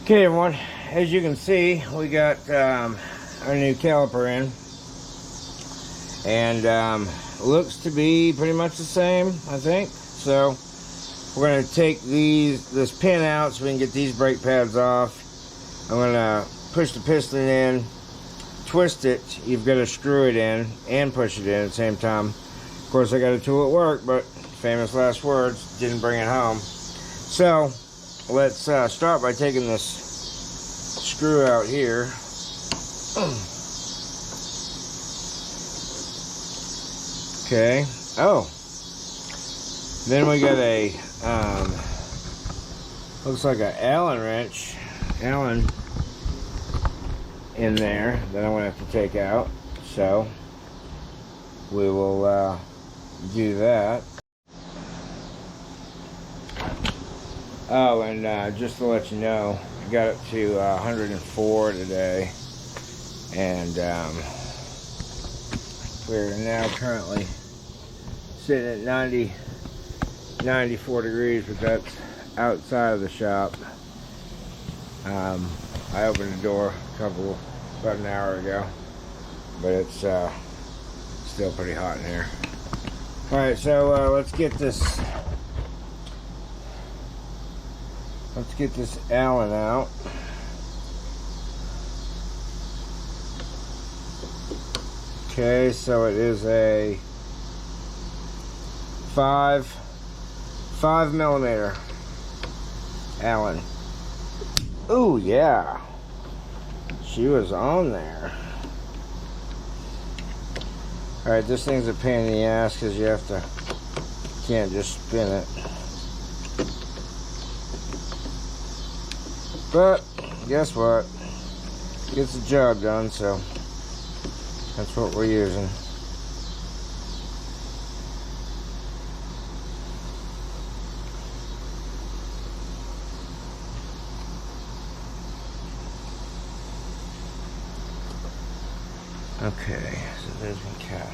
Okay, everyone, as you can see, we got our new caliper in, and looks to be pretty much the same, I think. So we're going to take this pin out so we can get these brake pads off. I'm going to push the piston in, twist it. You've got to screw it in and push it in at the same time. Of course, I got a tool at work, but famous last words, didn't bring it home. So let's start by taking this screw out here. Okay. Oh. Then we got a looks like an Allen wrench. Allen in there that I'm gonna have to take out. So we will do that. Oh, and just to let you know, I got up to 104 today, and we're now currently sitting at 94 degrees, but that's outside of the shop. I opened the door about an hour ago, but it's still pretty hot in here. Alright, so let's get this Allen out. Okay, so it is a 5 millimeter Allen. Oh yeah, she was on there. All right, this thing's a pain in the ass because you can't just spin it. But guess what? Gets the job done, so that's what we're using. Okay, so there's my cap.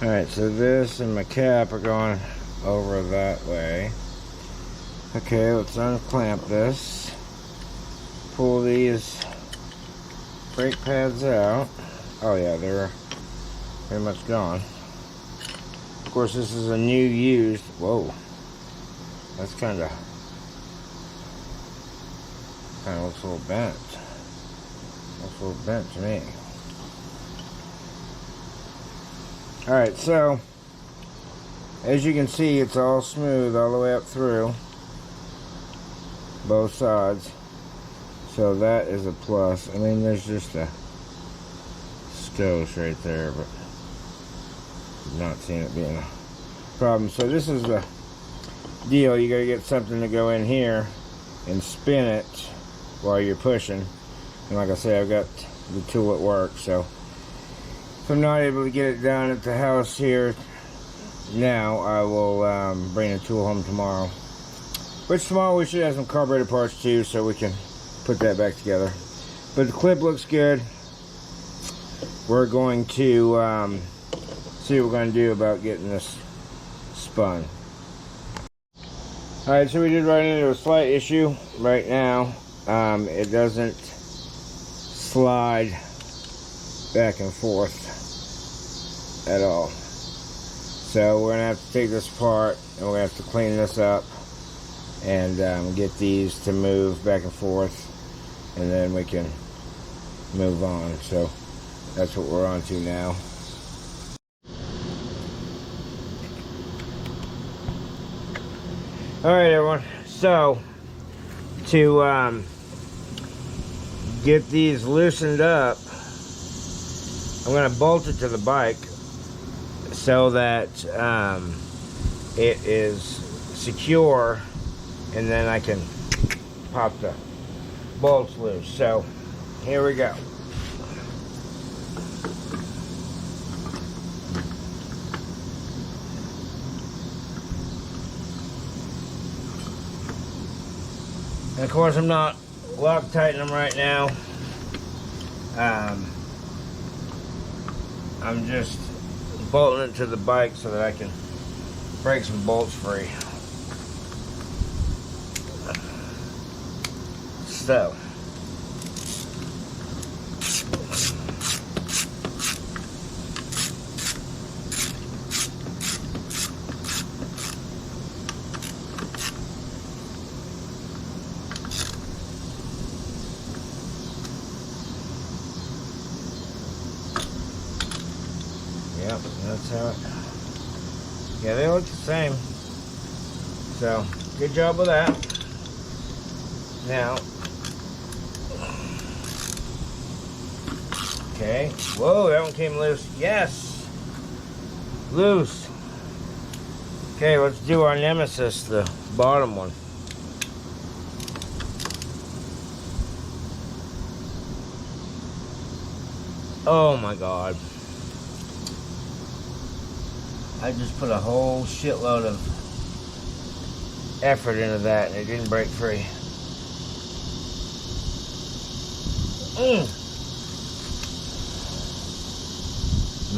Alright, so this and my cap are going over that way. Okay, let's unclamp this. Pull these brake pads out. Oh yeah, they're pretty much gone. Of course, this is a new used. Whoa, that's kind of looks a little bent. Looks a little bent to me. All right, so as you can see, it's all smooth all the way up through both sides, so that is a plus. I mean, there's just a skosh right there, but I'm not seeing it being a problem. So this is the deal. You got to get something to go in here and spin it while you're pushing. And like I say, I've got the tool at work, so if I'm not able to get it done at the house here now, I will bring the tool home tomorrow. Which tomorrow we should have some carburetor parts too, so we can put that back together. But the clip looks good. We're going to see what we're going to do about getting this spun. Alright, so we did run into a slight issue right now. It doesn't slide back and forth at all. So we're going to have to take this apart, and we're going to have to clean this up and get these to move back and forth, and then we can move on. So that's what we're on to now. Alright, everyone, so to get these loosened up, I'm going to bolt it to the bike so that it is secure, and then I can pop the bolts loose. So here we go. And of course, I'm not Loctiting them right now. I'm just bolting it to the bike so that I can break some bolts free. So yep, that's how it. Yeah, they look the same. So, good job with that. Now, okay. Whoa, that one came loose. Yes, loose. Okay, let's do our nemesis, the bottom one. Oh my God. I just put a whole shitload of effort into that and it didn't break free.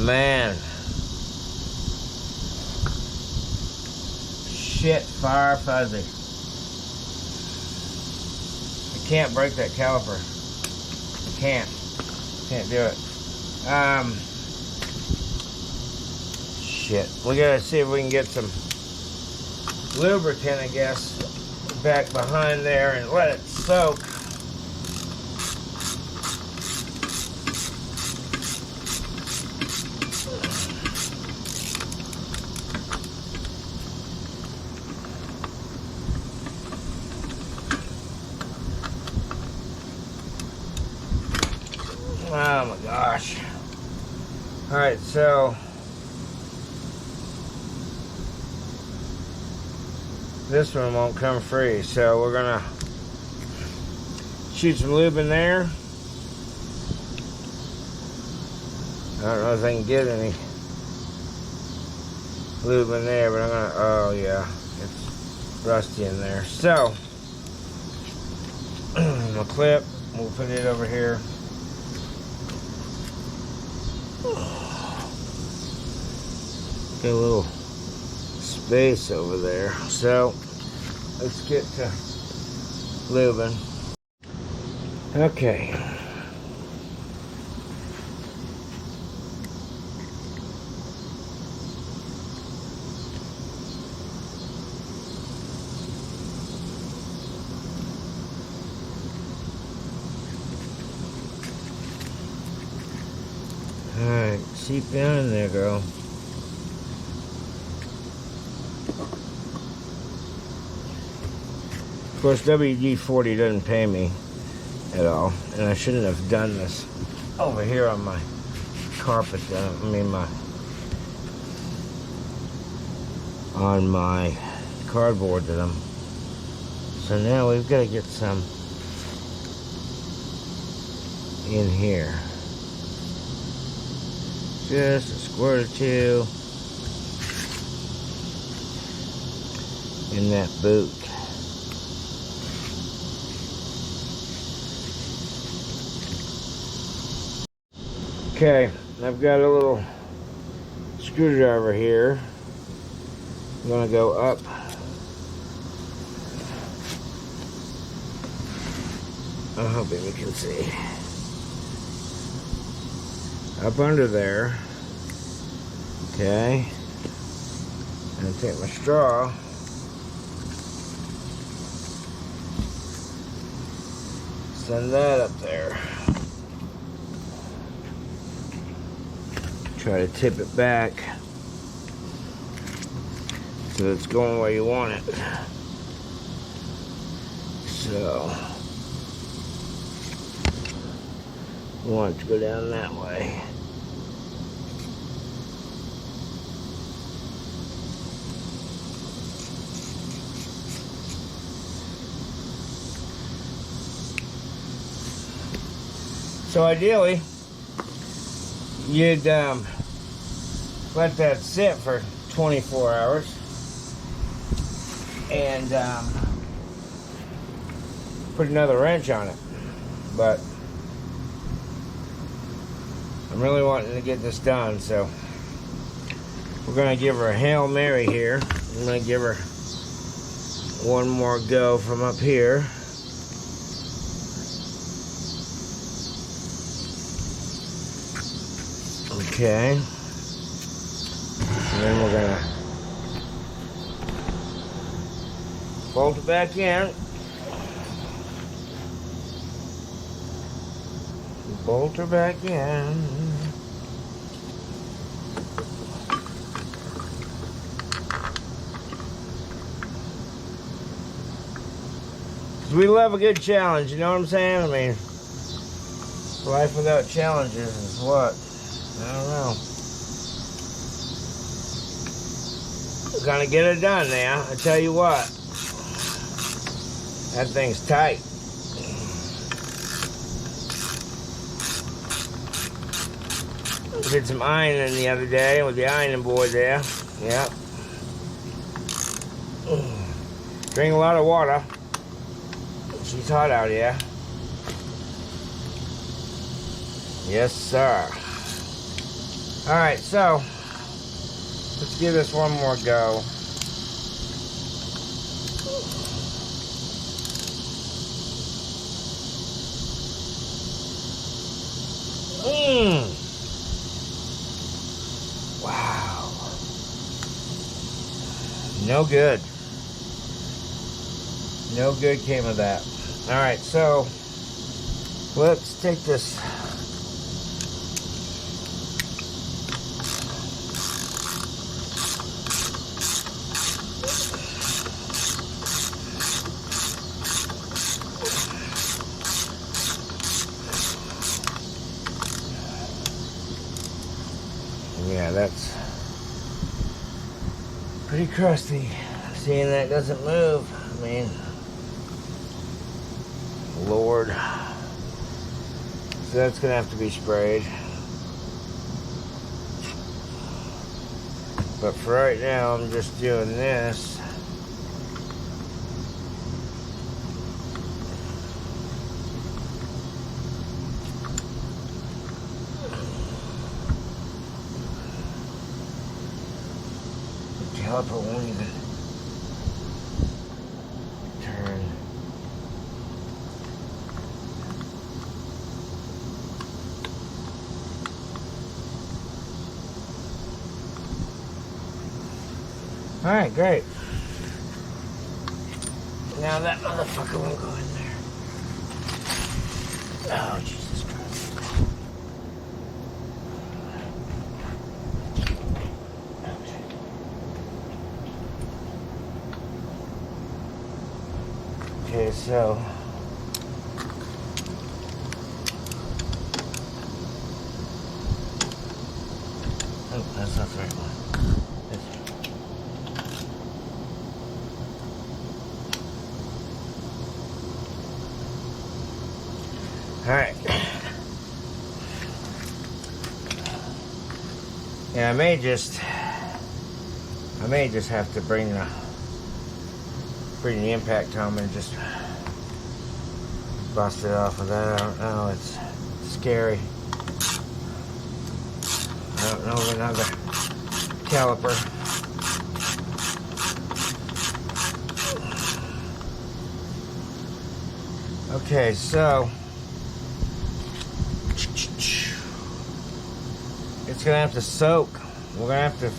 Man. Shit, fire fuzzy. I can't break that caliper. I can't do it. Shit. We gotta see if we can get some lubricant, I guess, back behind there and let it soak. Oh my gosh. Alright, so this one won't come free, so we're gonna shoot some lube in there. I don't know if I can get any lube in there, but I'm gonna, oh yeah, it's rusty in there. So, a clip, we'll put it over here. Got a little space over there, so let's get to lubing. Okay. Alright, seep down in there, girl. Of course, WD-40 doesn't pay me at all, and I shouldn't have done this over here on my carpet. On my cardboard that I'm. So now we've got to get some in here. Just a squirt or two in that boot. Okay, I've got a little screwdriver here. I'm going to go up. I'm hoping you can see. Up under there. Okay. And take my straw. Send that up there. Try to tip it back so it's going where you want it. So we want it to go down that way. So ideally, you'd let that sit for 24 hours and put another wrench on it. But I'm really wanting to get this done, so we're going to give her a Hail Mary here. I'm going to give her one more go from up here. Okay. And then we're gonna bolt it back in. Bolt her back in. We love a good challenge, you know what I'm saying? I mean, life without challenges is what? I don't know. We're gonna get it done now. I tell you what. That thing's tight. Did some ironing the other day with the ironing board there. Yep. Drink a lot of water. She's hot out here. Yes, sir. Alright, so let's give this one more go. Wow. No good. No good came of that. Alright, so let's take this. Yeah, that's pretty crusty. Seeing that doesn't move. I mean, Lord. So that's gonna have to be sprayed. But for right now, I'm just doing this. The caliper won't even turn. Alright, great. Now that motherfucker won't go in there. Oh, Jesus Christ. Okay, so oh, that's not the right one. Alright. Yeah, I may just have to bring the impact home and just bust it off of that. I don't know, it's scary. I don't know of another caliper. Okay, so it's gonna have to soak. We're gonna have to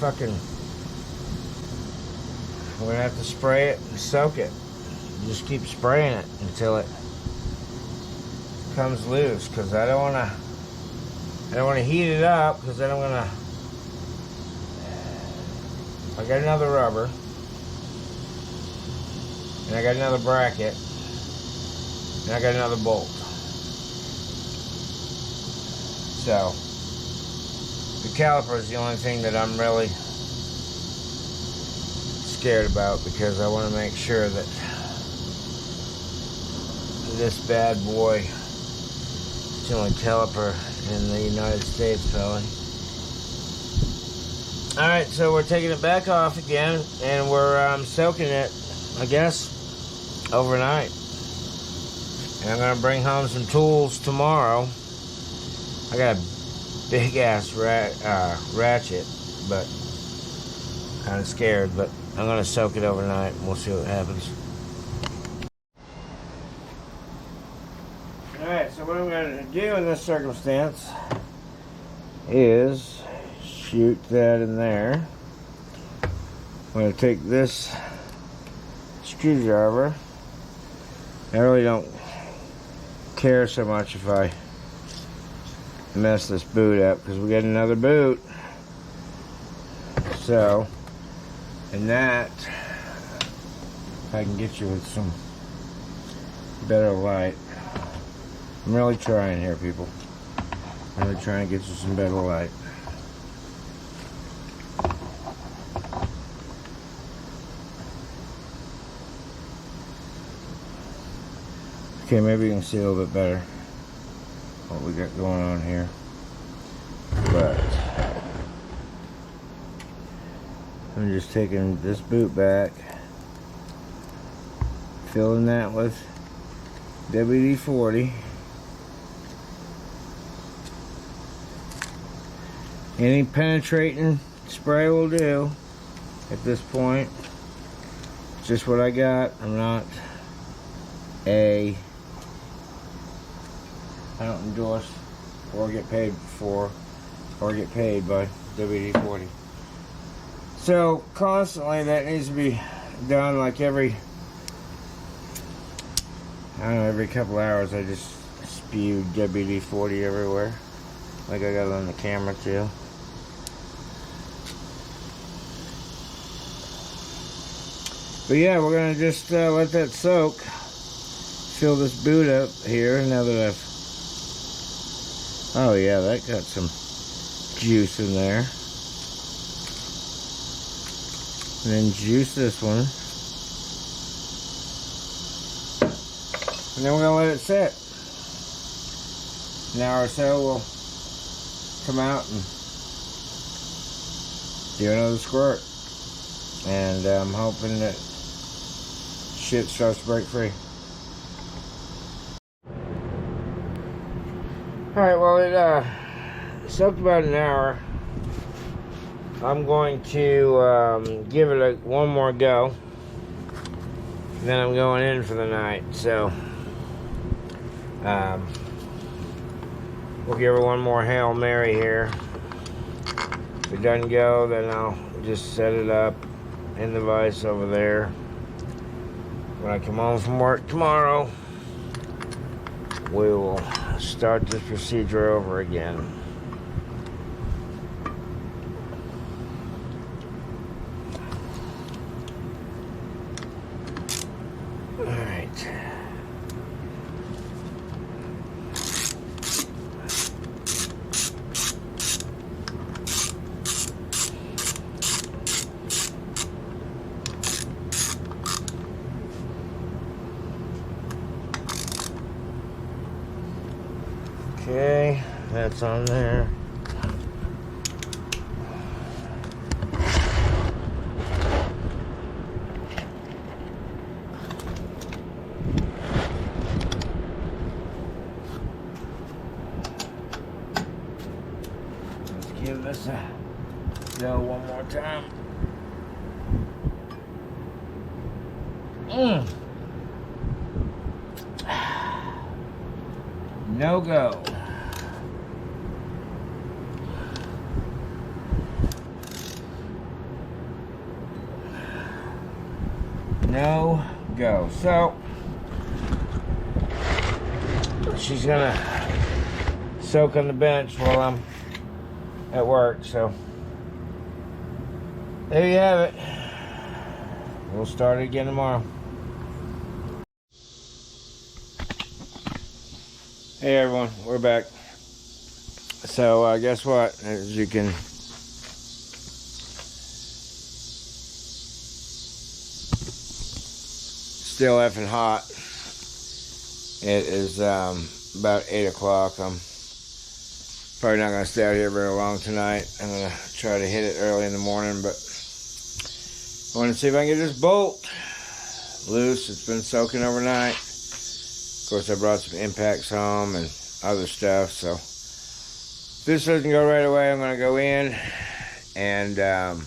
spray it and soak it. Just keep spraying it until it comes loose, because I don't wanna heat it up, because then I got another rubber and I got another bracket and I got another bolt. So the caliper is the only thing that I'm really scared about, because I want to make sure that this bad boy is the only caliper in the United States, probably. Alright, so we're taking it back off again, and we're soaking it, I guess, overnight. And I'm going to bring home some tools tomorrow. I got a big ass ratchet, but kind of scared, but I'm going to soak it overnight and we'll see what happens. Alright, so what I'm going to do in this circumstance is shoot that in there. I'm going to take this screwdriver. I really don't care so much if I mess this boot up, because we got another boot. So, and that, if I can get you with some better light. I'm really trying here, people. I'm really trying to get you some better light. Okay, maybe you can see a little bit better what we got going on here. But I'm just taking this boot back, filling that with WD-40. Any penetrating spray will do at this point. It's just what I got. I'm not I don't endorse or get paid for or get paid by WD-40. So constantly that needs to be done, like every, I don't know, every couple hours. I just spew WD-40 everywhere, like I got it on the camera too. But yeah, we're gonna just let that soak. Fill this boot up here now that I've, oh yeah, that got some juice in there. And then juice this one. And then we're gonna let it sit. An hour or so, we'll come out and do another squirt. And I'm hoping that shit starts to break free. Alright, well, it soaked about an hour. I'm going to give it one more go. Then I'm going in for the night. So, we'll give her one more Hail Mary here. If it doesn't go, then I'll just set it up in the vise over there. When I come home from work tomorrow, we will start this procedure over again. All right. Okay, that's on there. Let's give this a go one more time. No go. No go. So she's gonna soak on the bench while I'm at work. So there you have it. We'll start it again tomorrow. Hey everyone, we're back. So guess what? As you can still effing hot. It is about 8 o'clock. I'm probably not going to stay out here very long tonight. I'm going to try to hit it early in the morning, but I want to see if I can get this bolt loose. It's been soaking overnight. Of course, I brought some impacts home and other stuff, so if this doesn't go right away, I'm going to go in and I'm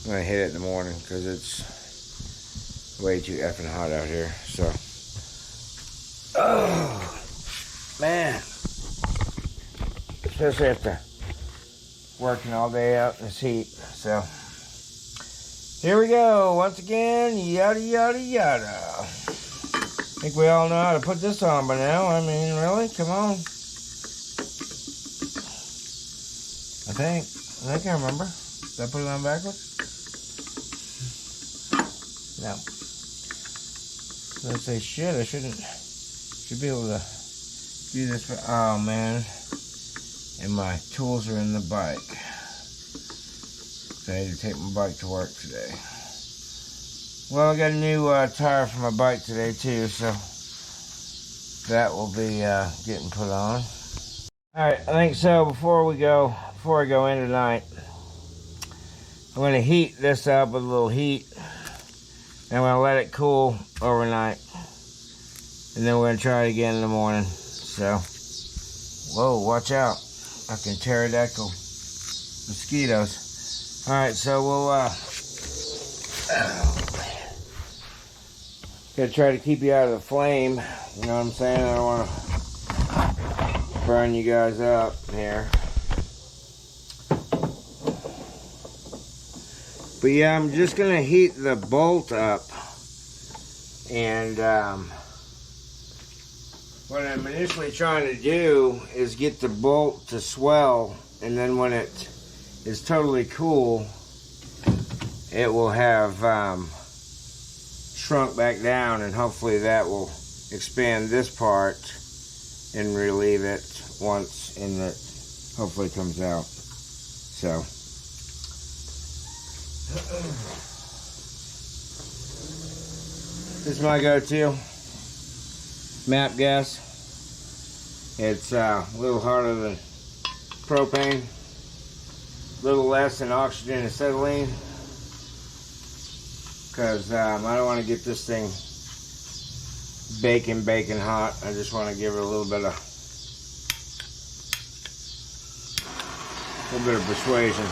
going to hit it in the morning because it's way too effing hot out here. So, oh man, especially after working all day out in this heat. So here we go. Once again, yada yada yada. I think we all know how to put this on by now. I mean, really? Come on. I think I remember. Did I put it on backwards? No. Let's say shit. I should be able to do this. Oh man. And my tools are in the bike. So I had to take my bike to work today. Well, I got a new tire for my bike today too, so that will be getting put on. Alright, I think so. Before I go in tonight, I'm going to heat this up with a little heat. And I'm going to let it cool overnight. And then we're going to try it again in the morning. So, whoa, watch out. Fucking pterodactyl mosquitoes. Alright, so we'll gotta try to keep you out of the flame. You know what I'm saying? I don't want to burn you guys up here. But yeah, I'm just gonna heat the bolt up. And what I'm initially trying to do is get the bolt to swell, and then when it is totally cool, it will have shrunk back down, and hopefully that will expand this part and relieve it once, and it hopefully comes out. So this is my go-to. MAP gas. It's a little harder than propane, a little less than oxygen and acetylene, because I don't want to get this thing baking hot. I just want to give it a little bit of persuasion.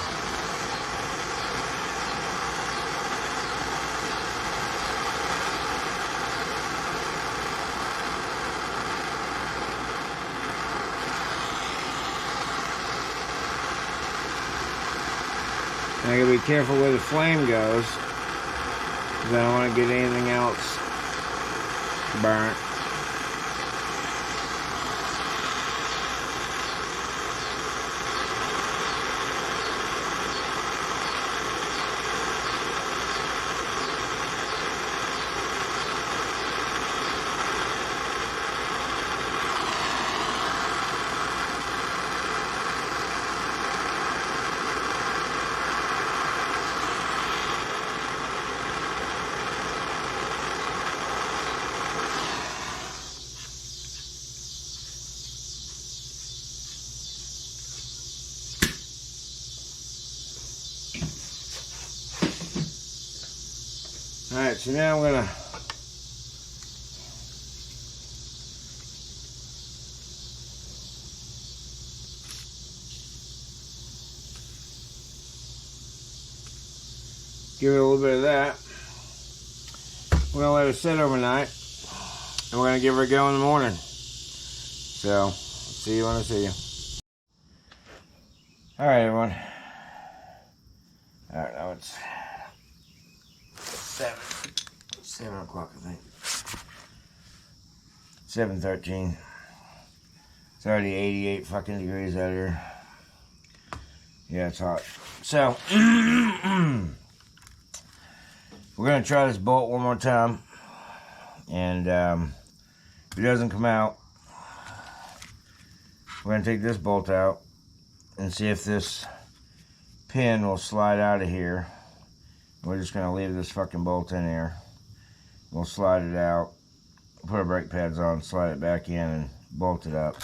I gotta be careful where the flame goes, because I don't want to get anything else burnt. Alright, so now I'm going to give it a little bit of that. We're going to let it sit overnight, and we're going to give her a go in the morning. So, see you when I see you. Alright, everyone. Alright, now it's 7 o'clock, I think. 7:13. It's already 88 fucking degrees out here. Yeah, it's hot. So, we're gonna try this bolt one more time, and if it doesn't come out, we're gonna take this bolt out and see if this pin will slide out of here. We're just gonna leave this fucking bolt in here. We'll slide it out, put our brake pads on, slide it back in, and bolt it up.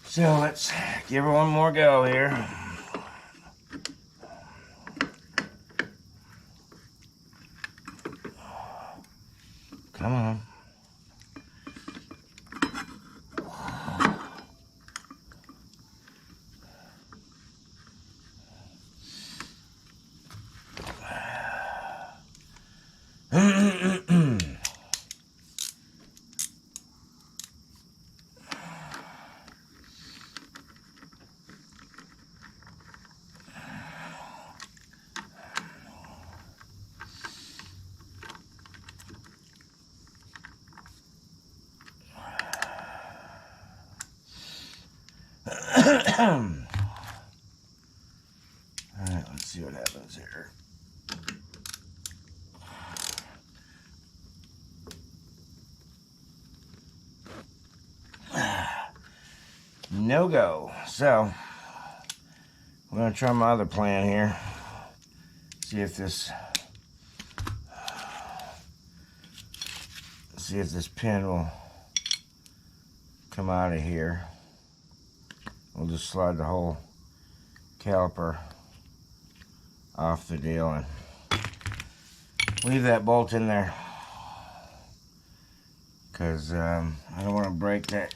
So let's give her one more go here. Come on. Alright, let's see what happens here. No go. So, I'm going to try my other plan here. See if this pin will come out of here. We'll just slide the whole caliper off the deal and leave that bolt in there, because I don't want to break that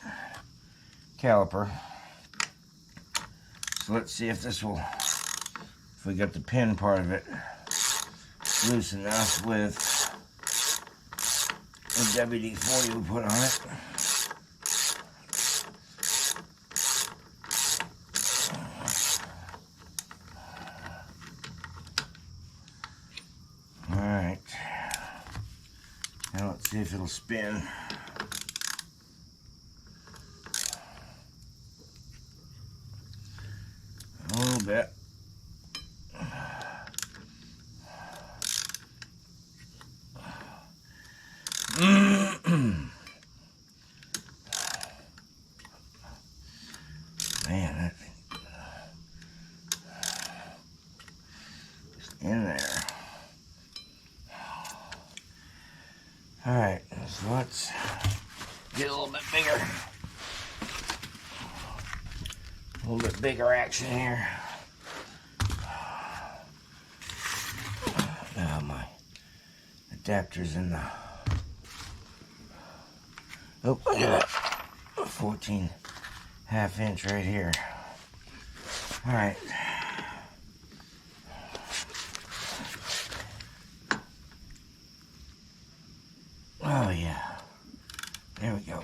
caliper. So let's see if this will, if we got the pin part of it loose enough with the WD-40 we put on it. Alright, now let's see if it'll spin. A little bit. Man, that thing is in there. Alright, so let's get a little bit bigger. A little bit bigger action here. Oh, my adapter's in the... Oh, look at that. 14.5 inch right here. Alright. Oh, yeah. There we go.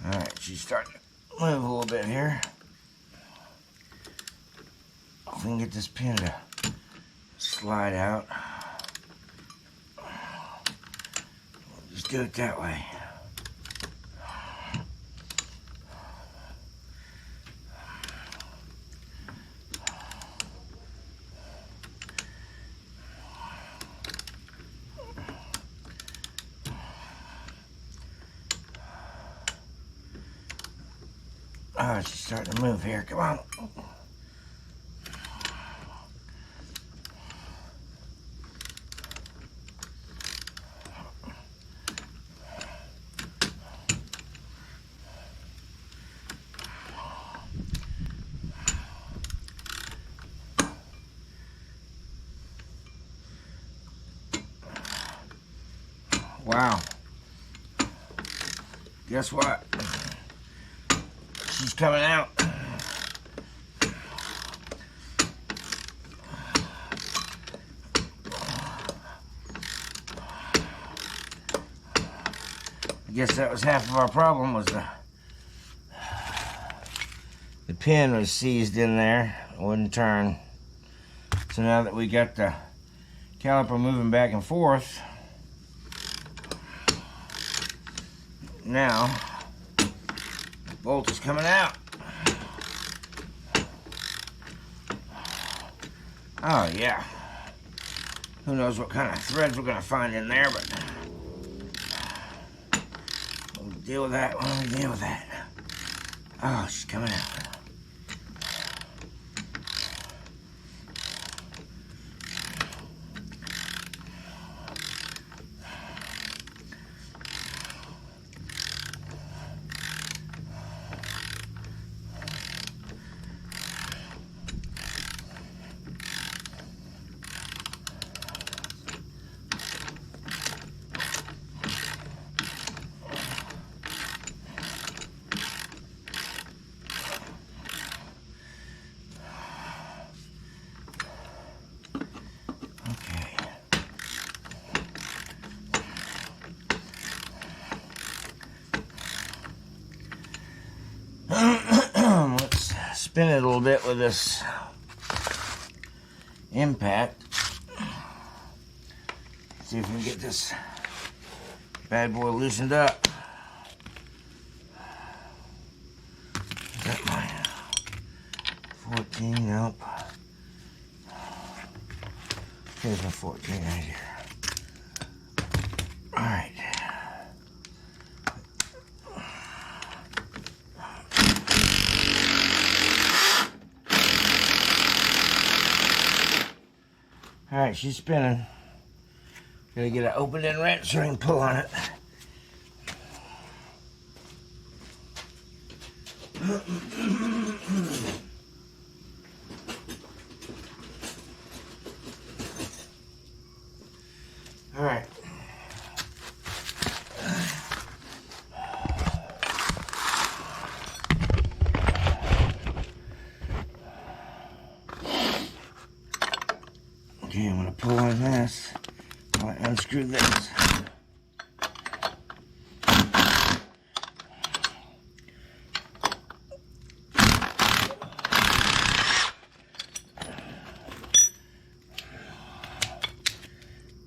Alright, she's starting to move a little bit here. If we can get this pin to slide out, we'll just do it that way. Oh, she's starting to move here. Come on. Wow. Guess what? She's coming out. I guess that was half of our problem, was the pin was seized in there, wouldn't turn. So now that we got the caliper moving back and forth, now the bolt is coming out. Oh yeah. Who knows what kind of threads we're gonna find in there, but we'll deal with that when we deal with that. Oh, she's coming out. spin it a little bit with this impact. See if we can get this bad boy loosened up. Is that my 14? Nope. Here's my 14 right here. Alright. Alright, she's spinning. Gotta get it opened and wrenched so I can pull on it. Alright. Okay, I'm gonna pull on this. I'll unscrew this.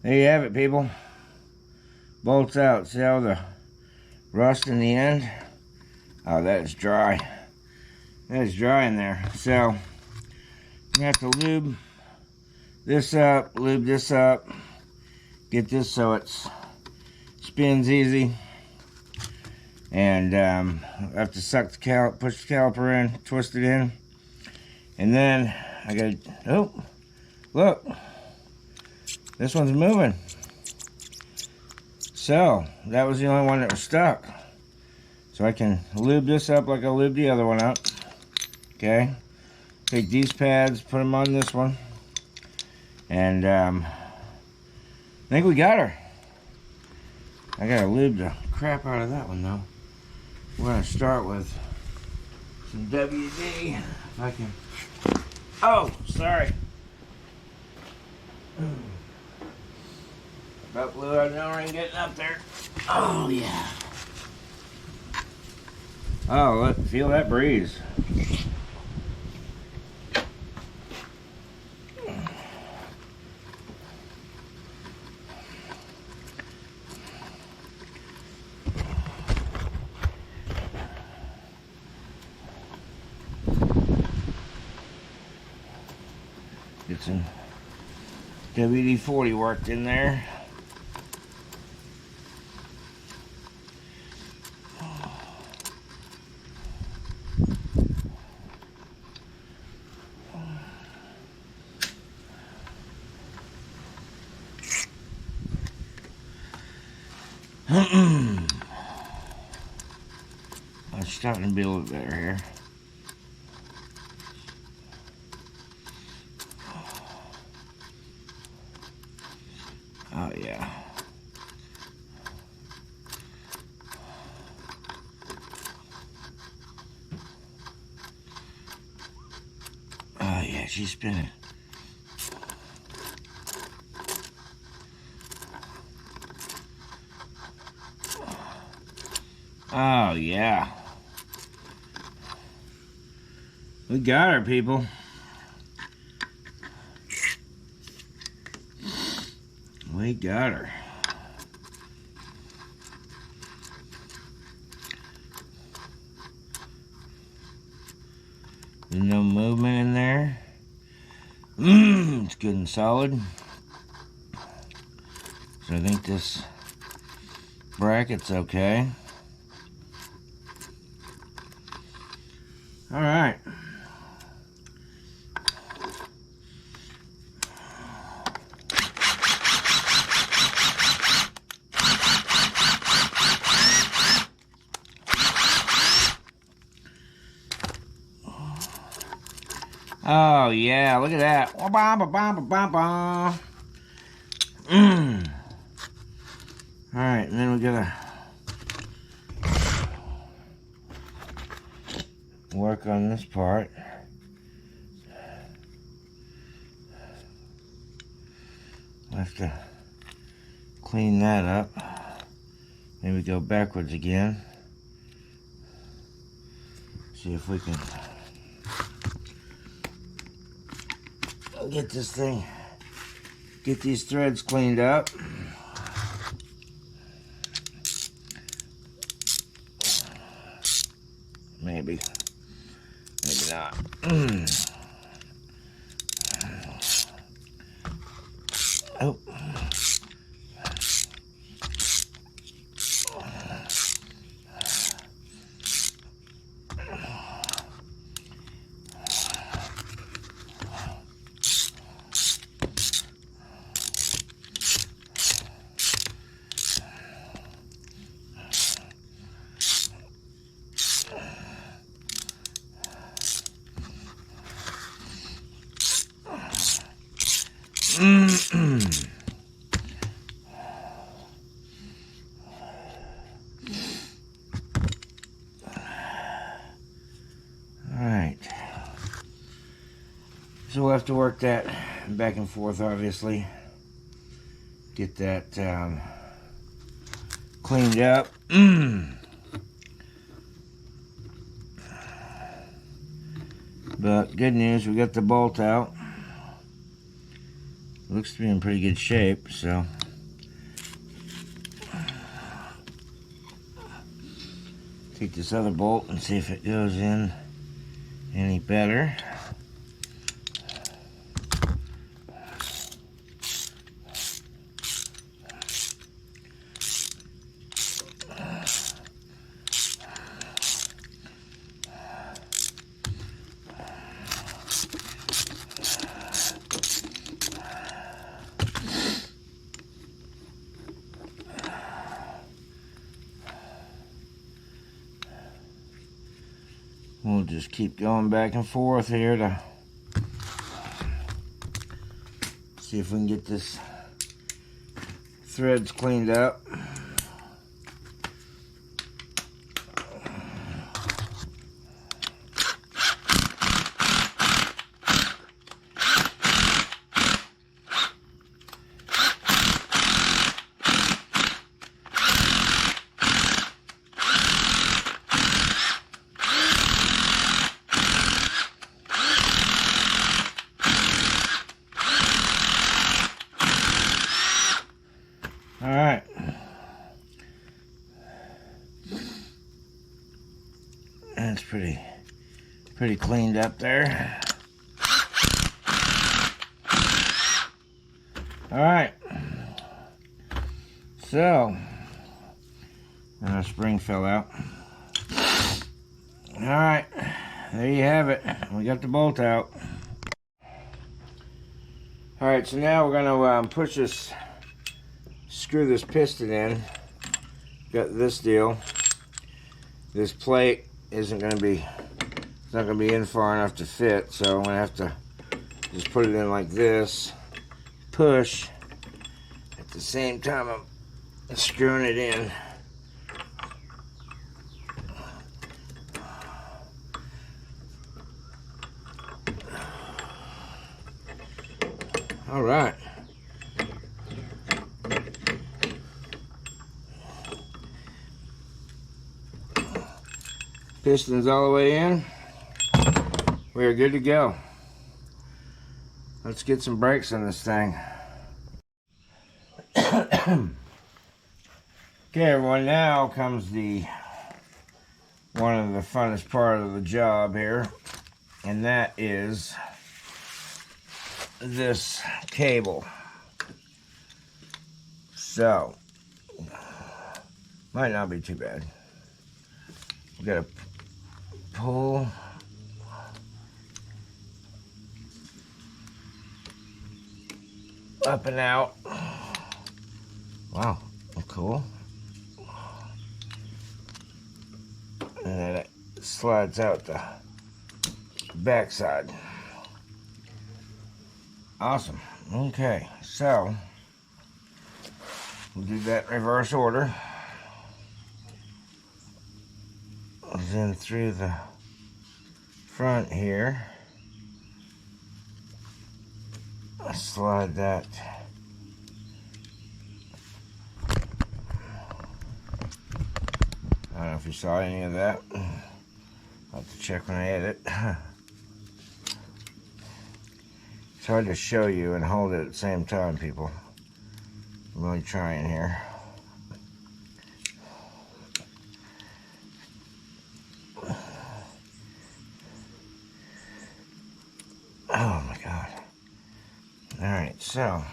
There you have it, people. Bolts out. See how the rust in the end? Oh, that is dry. That is dry in there. So, you have to lube this up, lube this up, get this so it spins easy. And I have to suck the push the caliper in, twist it in. And then I gotta, oh, look. This one's moving. So, that was the only one that was stuck. So I can lube this up like I lubed the other one up. Okay. Take these pads, put them on this one. And I think we got her. I gotta lube the crap out of that one though. We're gonna start with some WD. If I can. Oh, sorry. About blew out the ring getting up there. Oh, yeah. Oh, look, feel that breeze. Get some WD-40 worked in there. It's starting to be a little better here. Oh yeah. Oh yeah, she's spinning. Oh yeah. We got her, people. We got her. There's no movement in there. It's good and solid. So I think this bracket's okay. All right. Oh yeah, look at that. Alright, and then we gotta work on this part. I have to clean that up. Maybe go backwards again. See if we can get this thing, get these threads cleaned up. Maybe not. Oh. Alright. So we'll have to work that back and forth, obviously. Get that cleaned up. But good news, we got the bolt out. Looks to be in pretty good shape, so take this other bolt and see if it goes in any better. We'll just keep going back and forth here to see if we can get this threads cleaned up. Alright. That's pretty cleaned up there. Alright. So, our spring fell out. Alright. There you have it. We got the bolt out. Alright, so now we're going to push this, screw this piston in. Got this deal. This plate isn't going to be, it's not going to be in far enough to fit, so I'm going to have to just put it in like this, push, at the same time I'm screwing it in. All right. Pistons all the way in. We are good to go. Let's get some brakes on this thing. Okay, everyone, now comes one of the funnest part of the job here, and that is this cable. So, might not be too bad. We gotta pull up and out. Wow, cool. And then it slides out the backside. Awesome. Okay, so we'll do that in reverse order. Then through the front here, I slide that I don't know if you saw any of that. I'll have to check when I edit. It's hard to show you and hold it at the same time, people. I'm really trying here. Oh my God. Alright, so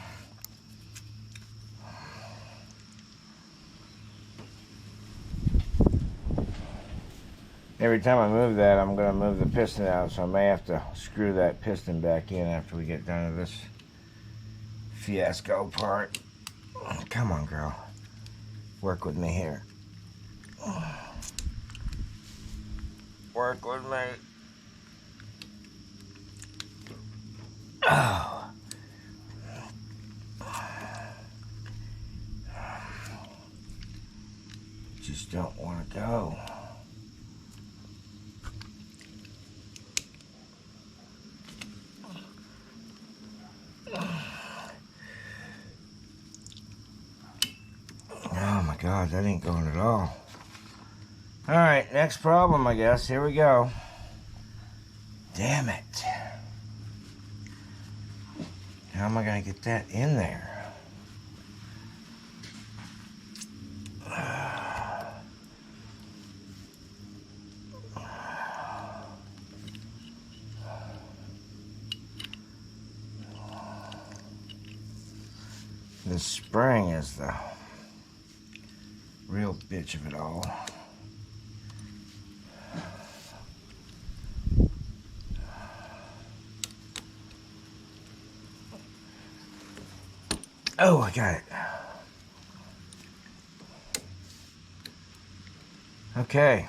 every time I move that, I'm going to move the piston out, so I may have to screw that piston back in after we get done with this fiasco part. Come on, girl. Work with me here. Work with me. Oh. Just don't want to go. Oh my God, that ain't going at all. Alright, next problem, I guess. Here we go. Damn it. How am I going to get that in there? The spring is the real bitch of it all. Oh, I got it. Okay.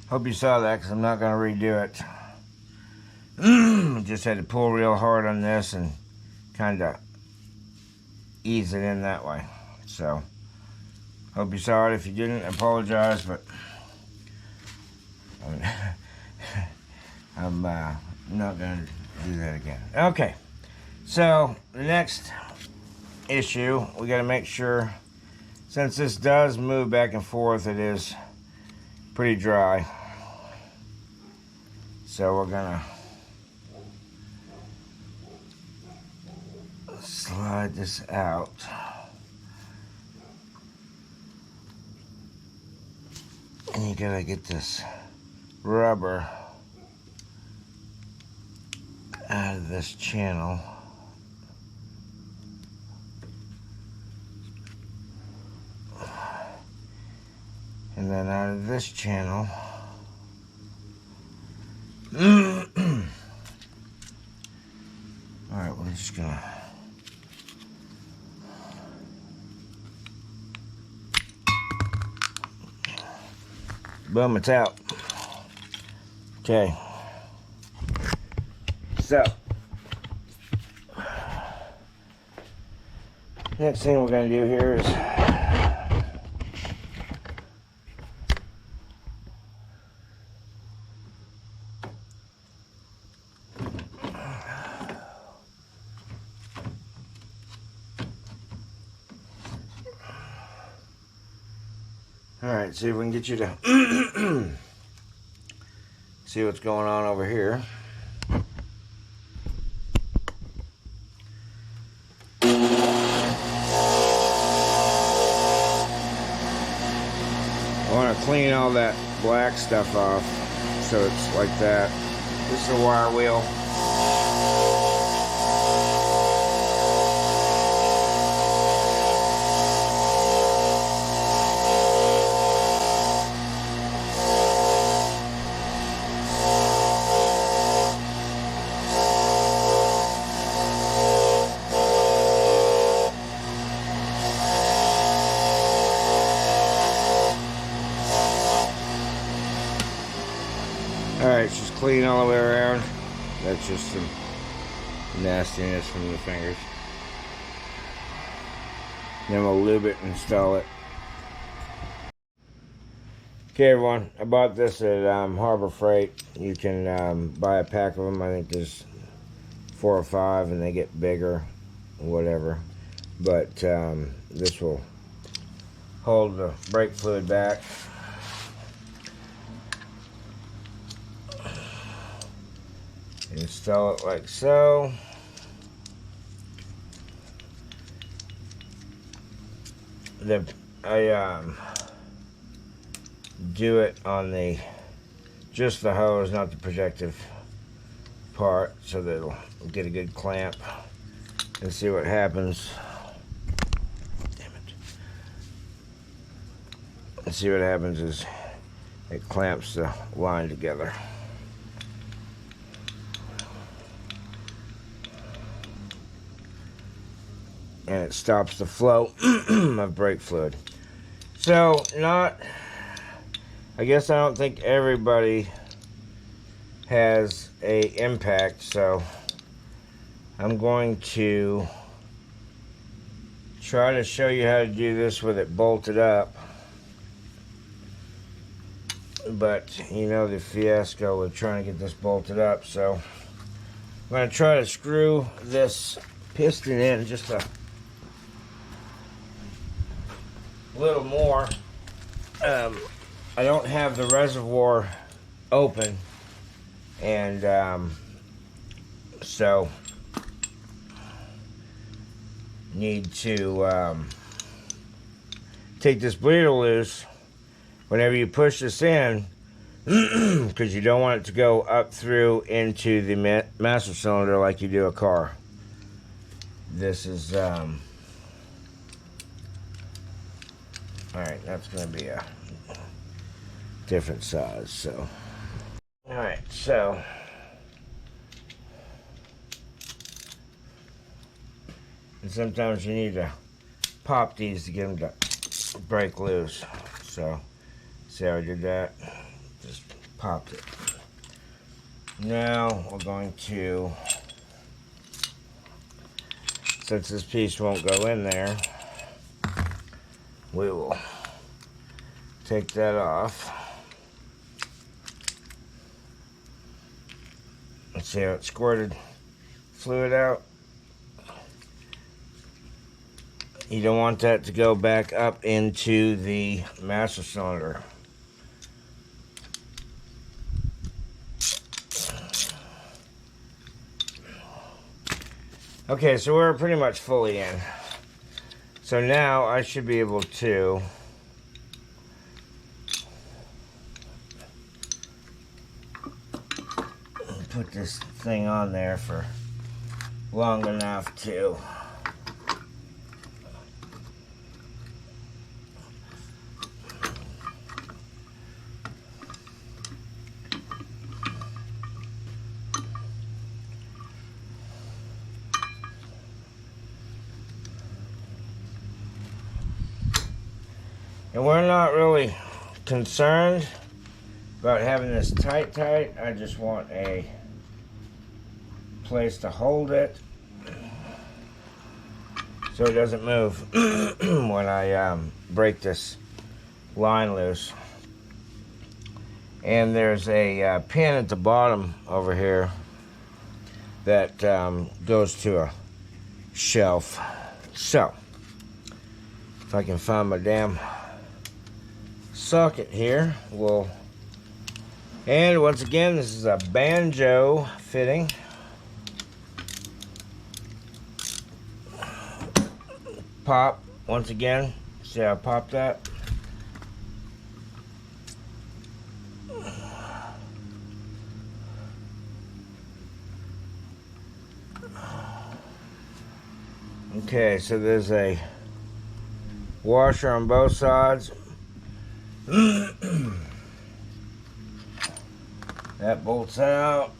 Hope you saw that, because I'm not going to redo it. Just had to pull real hard on this and kind of ease it in that way. So, hope you saw it. If you didn't, I apologize, but I'm not going to do that again. Okay. So, the next issue, we got to make sure, since this does move back and forth, it is pretty dry. So we're gonna slide this out. And you gotta get this rubber out of this channel. And then out of this channel. Alright, we're just gonna boom, it's out. Okay. So next thing we're gonna do here is alright, see if we can get you to see what's going on over here. I want to clean all that black stuff off so it's like that. This is a wire wheel. Alright, it's just clean all the way around. That's just some nastiness from the fingers. Then we'll lube it and install it. Okay everyone, I bought this at Harbor Freight. You can buy a pack of them. I think there's 4 or 5 and they get bigger, whatever. But this will hold the brake fluid back. Install it like so. I do it on just the hose, not the protective part, so that it'll get a good clamp. And see what happens. Damn it. And see what happens is it clamps the line together. And it stops the flow of brake fluid. So, I guess I don't think everybody has a impact, so I'm going to try to show you how to do this with it bolted up. But you know the fiasco with trying to get this bolted up, so I'm going to try to screw this piston in just a little more. I don't have the reservoir open, and so need to take this bleeder loose whenever you push this in, because you don't want it to go up through into the master cylinder like you do a car. This is alright, that's going to be a different size. So alright, so and sometimes you need to pop these to get them to break loose. So see how I did that? Just popped it. Now we're going to, since this piece won't go in there, we will take that off. Let's see how it squirted fluid out. You don't want that to go back up into the master cylinder. Okay, so we're pretty much fully in. So now I should be able to put this thing on there for long enough to and we're not really concerned about having this tight. I just want a place to hold it so it doesn't move when I break this line loose. And there's a pin at the bottom over here that goes to a shelf. So if I can find my damn socket here, and once again, this is a banjo fitting. Pop once again. See how I popped that? Okay, so there's a washer on both sides. That bolts out.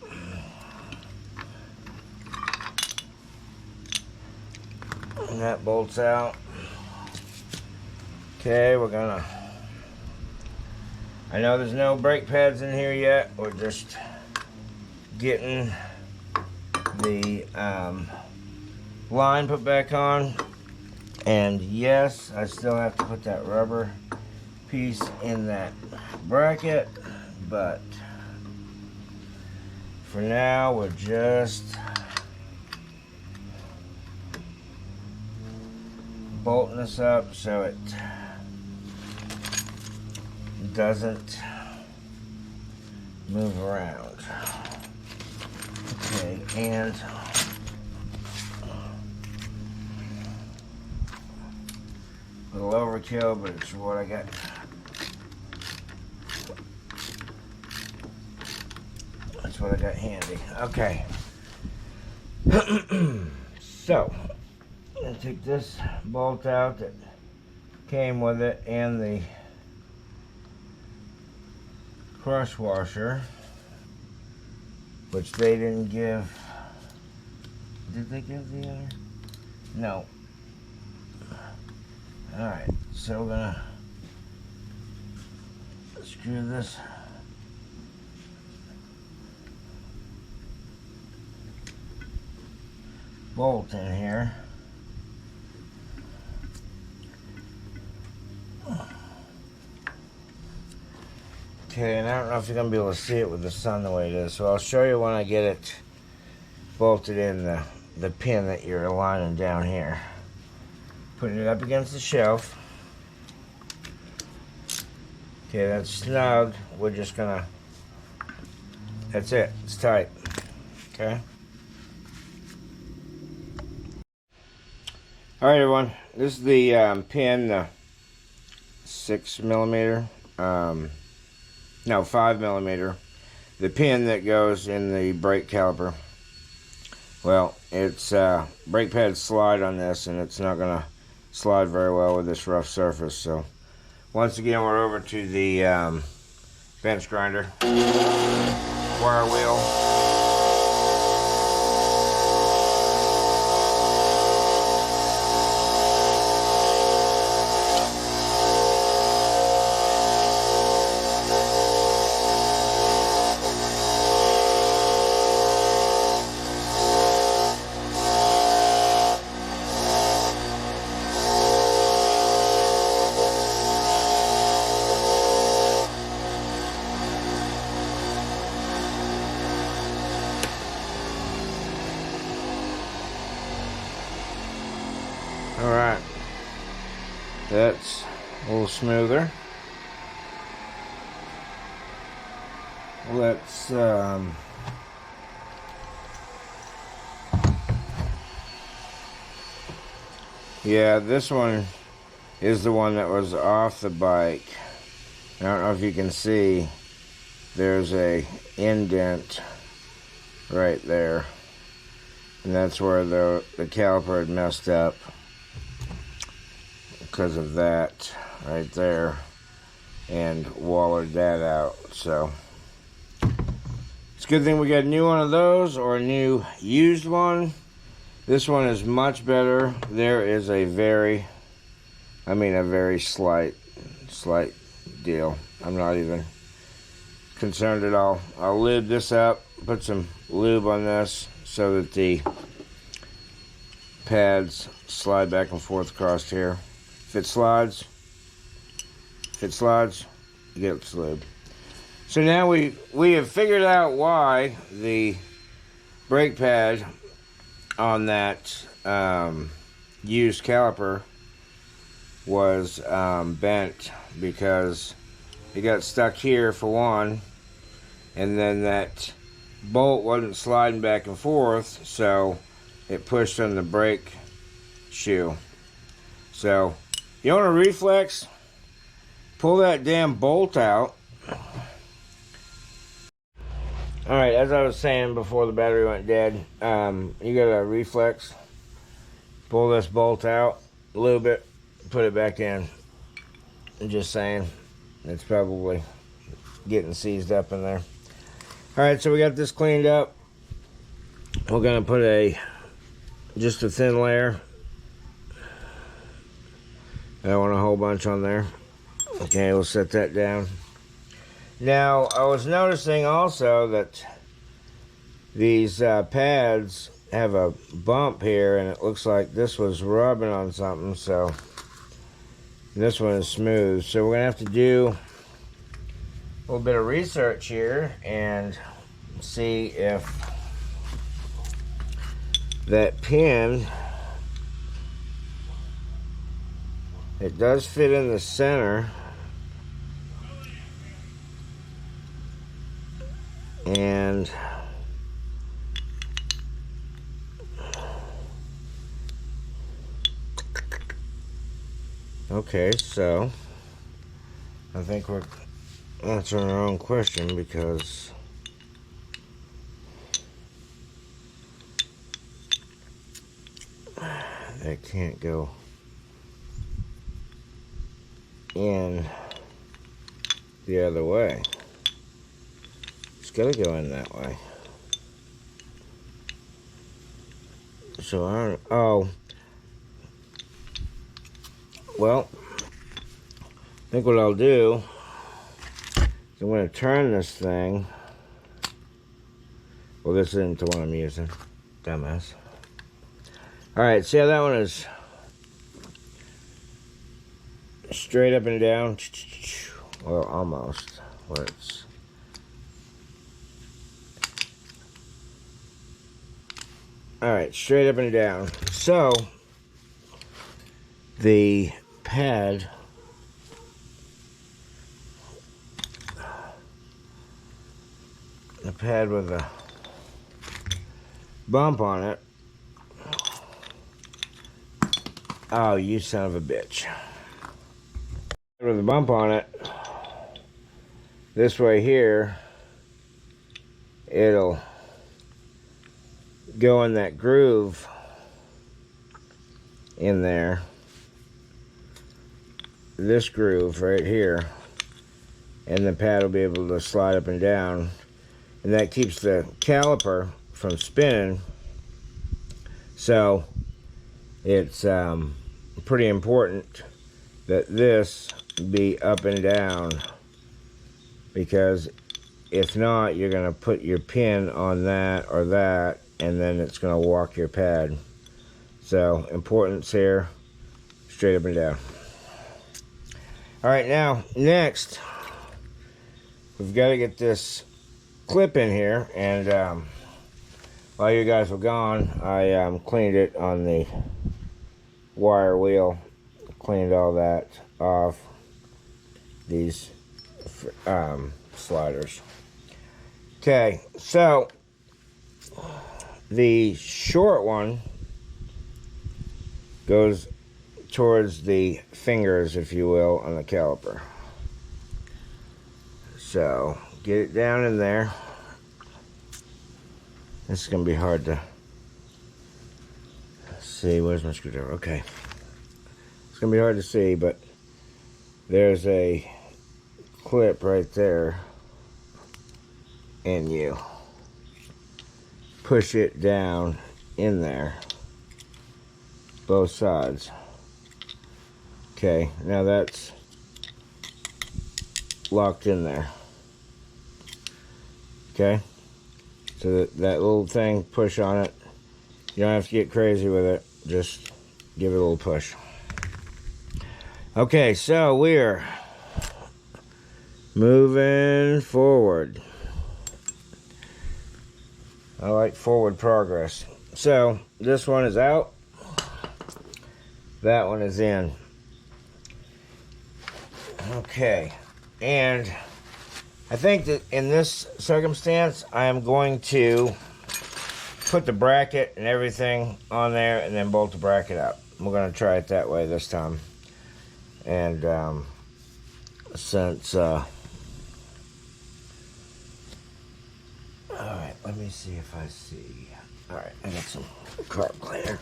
And that bolts out. Okay, we're gonna, I know there's no brake pads in here yet. We're just getting the line put back on. And yes, I still have to put that rubber piece in that bracket, but for now we're just bolting this up so it doesn't move around. And a little overkill, but it's what I got. That's what I got handy. Okay. So, I'm going to take this bolt out that came with it and the crush washer, which they didn't give. Did they give the other? No. Alright, so we're gonna screw this bolt in here. Okay, and I don't know if you're gonna be able to see it with the sun the way it is, so I'll show you when I get it bolted in the pin that you're aligning down here. Putting it up against the shelf. Okay, that's snug. We're just gonna, that's it, it's tight. Okay. Alright everyone, this is the pin, the 6mm, no, 5mm, the pin that goes in the brake caliper. Well, it's brake pads slide on this, and it's not gonna slide very well with this rough surface. So once again, we're over to the bench grinder, wire wheel. Alright, that's a little smoother. Let's yeah, this one is the one that was off the bike. I don't know if you can see, there's a indent right there, and that's where the caliper had messed up because of that right there, and wallered that out. So it's a good thing we got a new one of those, or a new used one. This one is much better. There is a very slight deal. I'm not even concerned at all. I'll lube this up, put some lube on this so that the pads slide back and forth across here. If it slides, you get its lube. So now we have figured out why the brake pad on that used caliper was bent, because it got stuck here for one, and then that bolt wasn't sliding back and forth, so it pushed on the brake shoe. So you want a reflex, pull that damn bolt out. Alright, as I was saying before the battery went dead, you got a reflex, pull this bolt out, lube it, put it back in. I'm just saying, it's probably getting seized up in there. Alright, so we got this cleaned up. We're going to put just a thin layer. I don't want a whole bunch on there. Okay, we'll set that down. Now, I was noticing also that these pads have a bump here, and it looks like this was rubbing on something, so this one is smooth. So we're going to have to do a little bit of research here and see if that pin, it does fit in the center, and Okay, so I think we're answering our own question because they can't go in the other way. It's got to go in that way. So I don't. Oh, well, I think what I'll do is I'm going to turn this thing. Well, this isn't the one I'm using. Dumbass. Alright, see how that one is straight up and down? Well, almost. Where it's alright, straight up and down. So, the pad with a bump on it. Oh, you son of a bitch. With a bump on it, this way here, it'll go in that groove in there. This groove right here. And the pad will be able to slide up and down. And that keeps the caliper from spinning. So it's pretty important that this be up and down, because if not, you're going to put your pin on that or that, and then it's going to walk your pad. So importance here, straight up and down. Alright, now next we've got to get this clip in here, and while you guys were gone, I cleaned it on the wire wheel, cleaned all that off these sliders. Okay, so the short one goes towards the fingers, if you will, on the caliper. So get it down in there. This is going to be hard to see. Where's my screwdriver? Okay. It's going to be hard to see, but there's a clip right there. And you push it down in there. Both sides. Okay, now that's locked in there. Okay, so that little thing, push on it. You don't have to get crazy with it, just give it a little push. Okay, so we're moving forward. I like forward progress. So this one is out, that one is in. Okay, and I think that in this circumstance, I am going to put the bracket and everything on there and then bolt the bracket up. We're going to try it that way this time. And since alright, let me see if I see. Alright, I got some carb cleaner.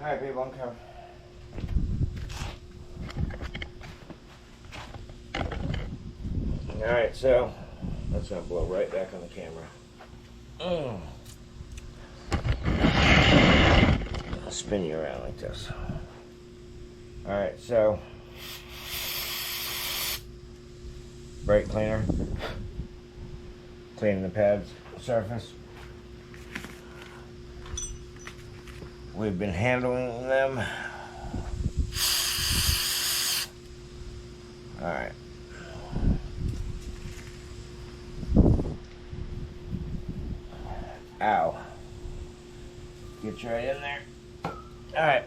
Alright, people, I'm coming. Alright, so that's gonna blow right back on the camera. I'll spin you around like this. Alright, so brake cleaner, cleaning the pad's surface. We've been handling them. Alright. Ow. Get you right in there. Alright.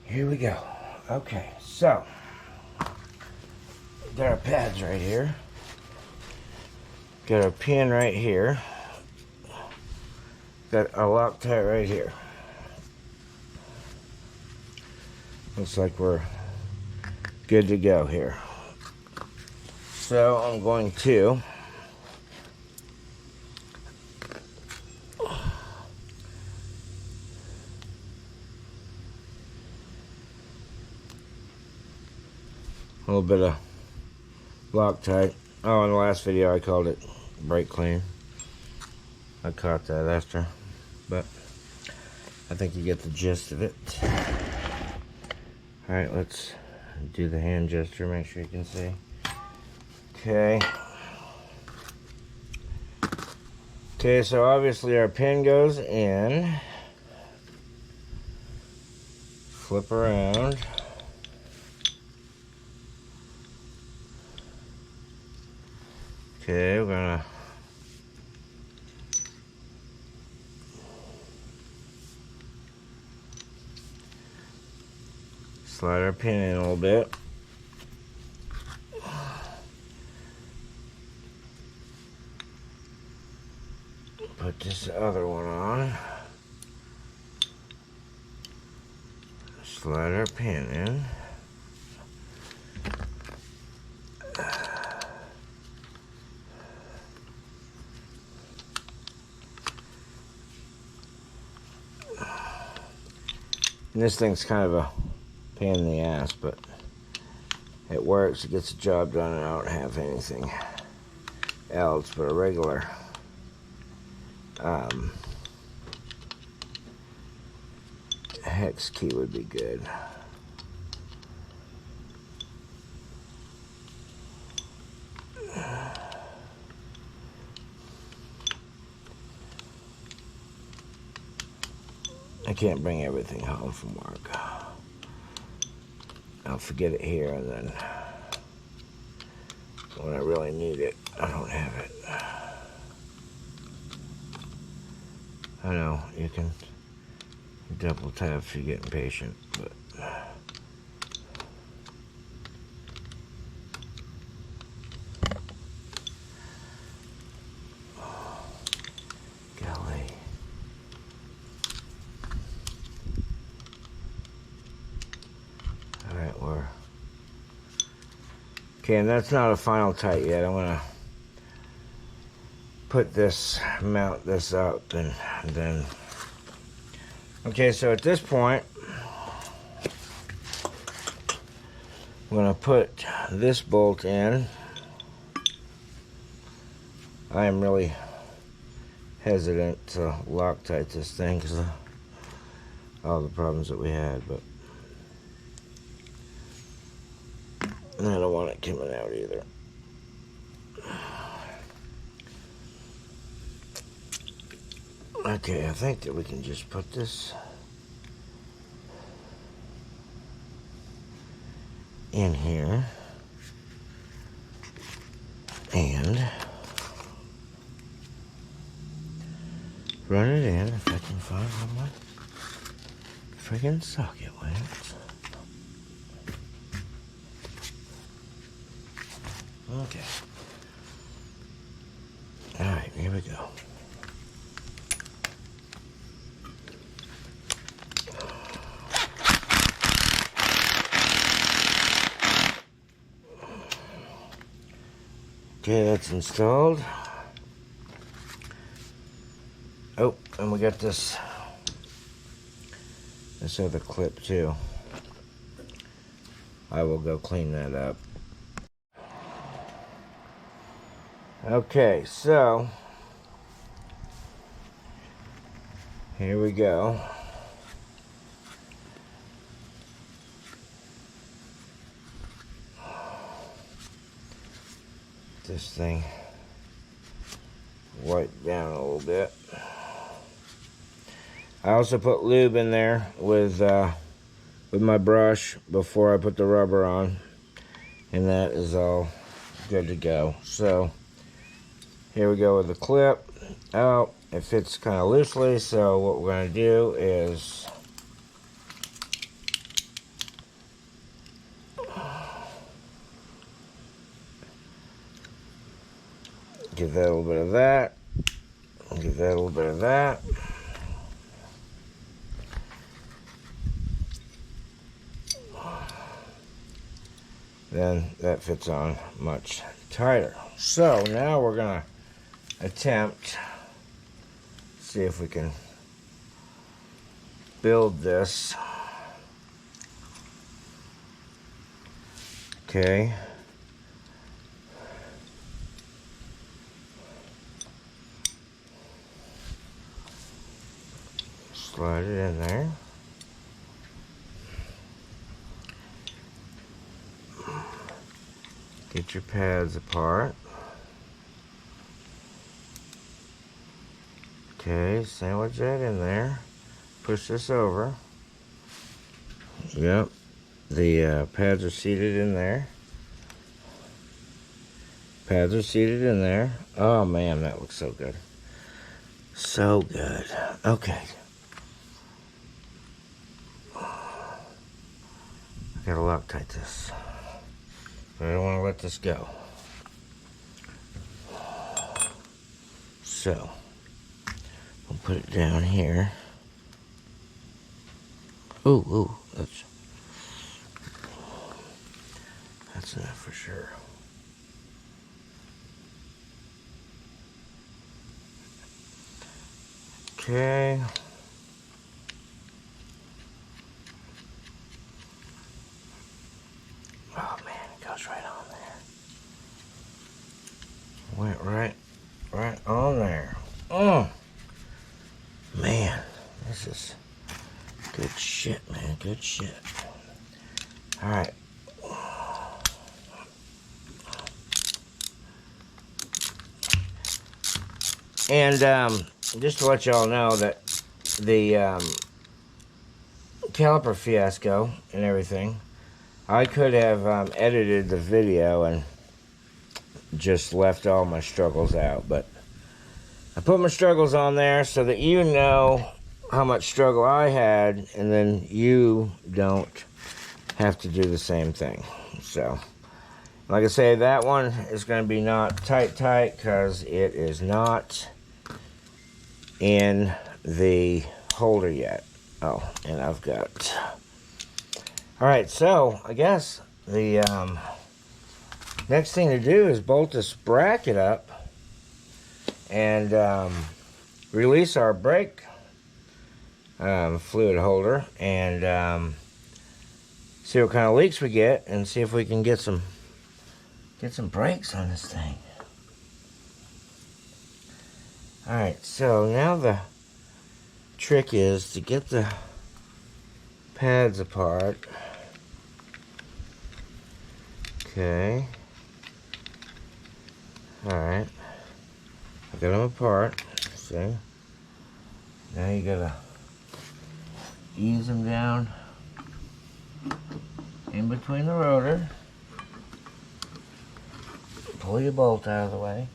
Here we go. Okay, so So, got our pads right here. Got our pin right here. Got our Loctite right here. Looks like we're good to go here. So I'm going to a little bit of Loctite. Oh, in the last video I called it brake cleaner. I caught that after, but I think you get the gist of it. Alright, let's do the hand gesture, make sure you can see. Okay. Okay, so obviously our pin goes in. Flip around. Okay, we're gonna slide our pin in a little bit. Put this other one on. Slide our pin in. And this thing's kind of a pain in the ass, but it works. It gets the job done, and I don't have anything else but a regular hex key would be good. I can't bring everything home from work. I'll forget it here, and then when I really need it, I don't have it. I know, you can double tap if you get impatient, but golly. Alright, we're okay, and that's not a final tight yet. I'm gonna put this, mount this up, and then okay, so at this point I'm gonna put this bolt in. I am really hesitant to Loctite this thing because of all the problems that we had, but I don't want it coming out either. Okay, I think that we can just put this in here and run it in if I can find where my friggin' socket went. Okay. Alright, here we go. Okay, that's installed. Oh, and we got this other clip too. I will go clean that up. Okay, so here we go. This thing wiped down a little bit. I also put lube in there with my brush before I put the rubber on, and that is all good to go. So here we go with the clip. Oh, it fits kind of loosely, so what we're going to do is Give that a little bit of that. Give that a little bit of that. Then that fits on much tighter. So now we're going to attempt, see if we can build this. Okay. Slide it in there. Get your pads apart. Okay, sandwich that in there. Push this over. Yep, the pads are seated in there. Pads are seated in there. Oh man, that looks so good. So good. Okay. I gotta Loctite this. But I don't want to let this go. So, we'll put it down here. Ooh, that's enough for sure. Okay. Oh man, it goes right on there. Went right on there. Oh man, this is good shit, man. Good shit. All right. And just to let y'all know that the caliper fiasco and everything, I could have edited the video and just left all my struggles out, but I put my struggles on there so that you know how much struggle I had, and then you don't have to do the same thing. So, like I say, that one is going to be not tight because it is not in the holder yet. Oh, and I've got... Alright, so I guess the next thing to do is bolt this bracket up and release our brake fluid holder and see what kind of leaks we get and see if we can get some brakes on this thing. Alright, so now the trick is to get the pads apart. Okay. Alright. I got them apart. See? Now you gotta ease them down in between the rotor. Pull your bolt out of the way.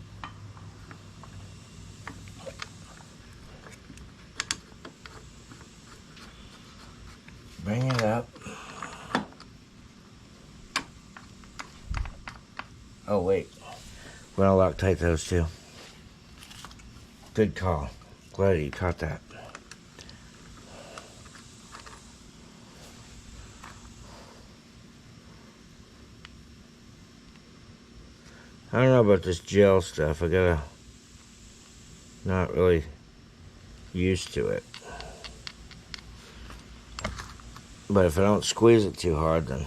Bring it up. Oh wait, we're gonna Loctite those too. Good call. Glad you caught that. I don't know about this gel stuff. I gotta not really used to it. But if I don't squeeze it too hard, then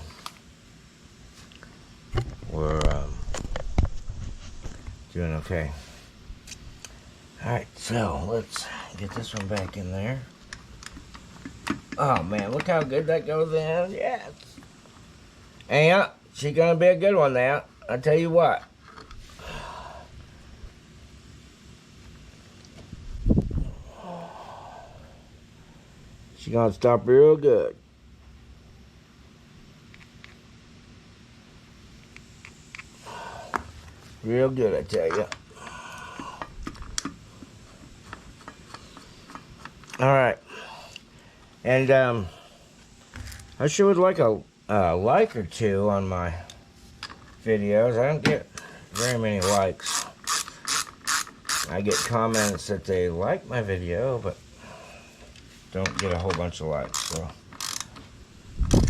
we're doing okay. Alright, so let's get this one back in there. Oh man, look how good that goes in. Yes. And she's gonna be a good one now. I tell you what. She's gonna stop real good. Real good, I tell you. Alright. And I sure would like a like or two on my videos. I don't get very many likes. I get comments that they like my video, but don't get a whole bunch of likes. So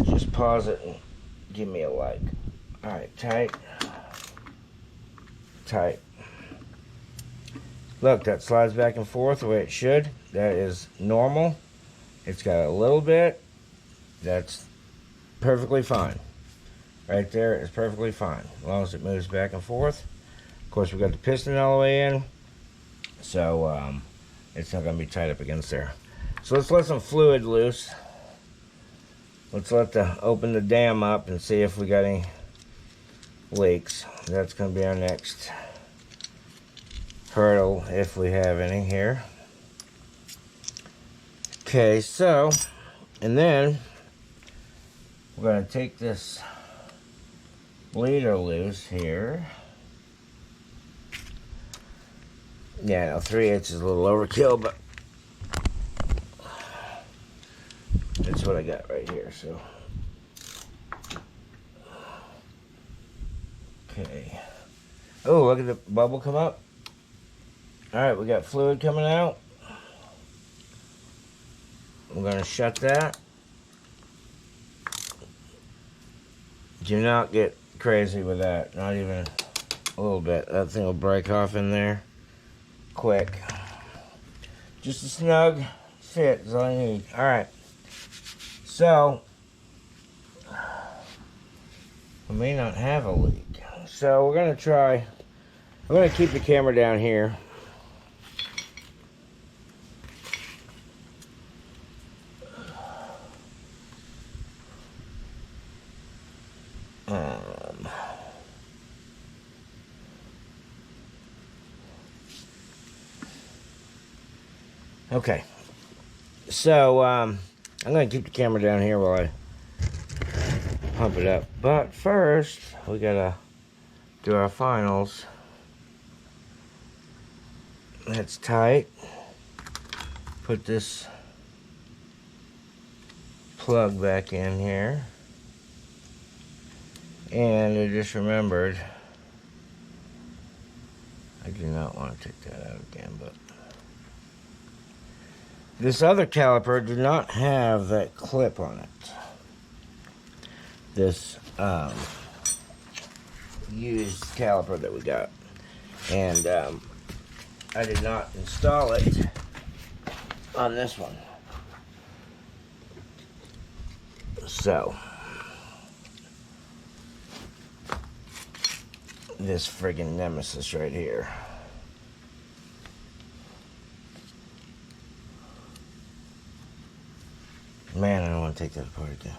just pause it and give me a like. Alright, tight. Tight. Look, that slides back and forth the way it should. That is normal. It's got a little bit. That's perfectly fine. Right there is perfectly fine, as long as it moves back and forth. Of course, we've got the piston all the way in, so it's not going to be tied up against there. So let's let some fluid loose. Let's open the dam up and see if we got any leaks. That's going to be our next hurdle, if we have any here. Okay, so, and then we're going to take this bleeder loose here. Yeah, now 3/8 is a little overkill, but that's what I got right here, so. Okay. Oh, look at the bubble come up. Alright, we got fluid coming out. We're going to shut that. Do not get crazy with that. Not even a little bit. That thing will break off in there quick. Just a snug fit is all I need. Alright. So, we may not have a leak. So, we're going to try. I'm going to keep the camera down here. Okay, so I'm going to keep the camera down here while I pump it up. But first, we got to do our finals. That's tight. Put this plug back in here. And I just remembered, I do not want to take that out again, but this other caliper did not have that clip on it. This used caliper that we got. And I did not install it on this one. So, this friggin' nemesis right here. Man, I don't want to take that apart again.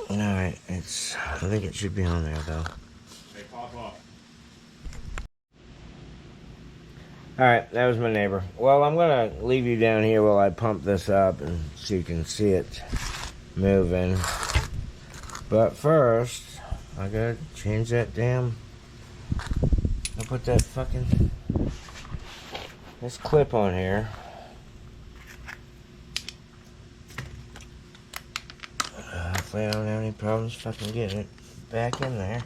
Alright, I think it should be on there though. They pop off. Alright, that was my neighbor. Well, I'm going to leave you down here while I pump this up and so you can see it moving. But first, I gotta change that damn. I'll put that fucking this clip on here. Hopefully I don't have any problems fucking getting it back in there.